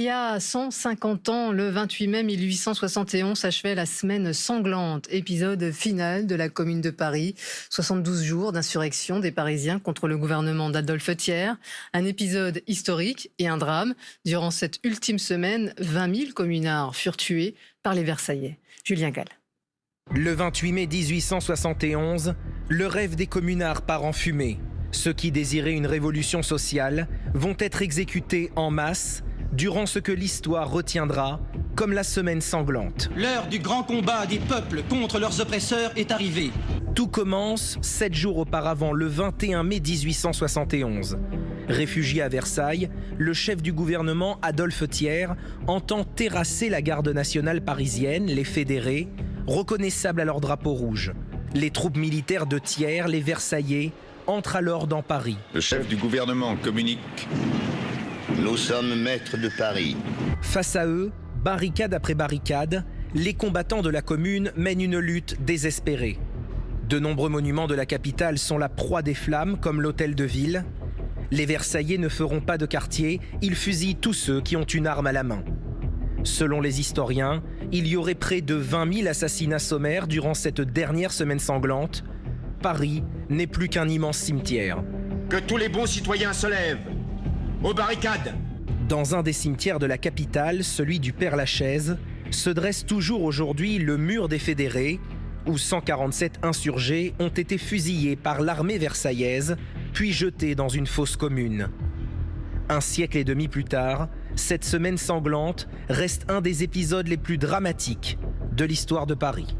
Il y a 150 ans, le 28 mai 1871, s'achevait la semaine sanglante, épisode final de la Commune de Paris. 72 jours d'insurrection des Parisiens contre le gouvernement d'Adolphe Thiers. Un épisode historique et un drame. Durant cette ultime semaine, 20 000 communards furent tués par les Versaillais. Julien Gall. Le 28 mai 1871, le rêve des communards part en fumée. Ceux qui désiraient une révolution sociale vont être exécutés en masse durant ce que l'histoire retiendra comme la semaine sanglante. L'heure du grand combat des peuples contre leurs oppresseurs est arrivée. Tout commence 7 jours auparavant, le 21 mai 1871. Réfugié à Versailles, le chef du gouvernement, Adolphe Thiers, entend terrasser la garde nationale parisienne, les fédérés, reconnaissables à leur drapeau rouge. Les troupes militaires de Thiers, les Versaillais, entrent alors dans Paris. Le chef du gouvernement communique. Nous sommes maîtres de Paris. Face à eux, barricade après barricade, les combattants de la Commune mènent une lutte désespérée. De nombreux monuments de la capitale sont la proie des flammes, comme l'hôtel de ville. Les Versaillais ne feront pas de quartier, ils fusillent tous ceux qui ont une arme à la main. Selon les historiens, il y aurait près de 20 000 assassinats sommaires durant cette dernière semaine sanglante. Paris n'est plus qu'un immense cimetière. Que tous les bons citoyens se lèvent. Aux barricades! Dans un des cimetières de la capitale, celui du Père-Lachaise, se dresse toujours aujourd'hui le mur des fédérés, où 147 insurgés ont été fusillés par l'armée versaillaise, puis jetés dans une fosse commune. Un siècle et demi plus tard, cette semaine sanglante reste un des épisodes les plus dramatiques de l'histoire de Paris.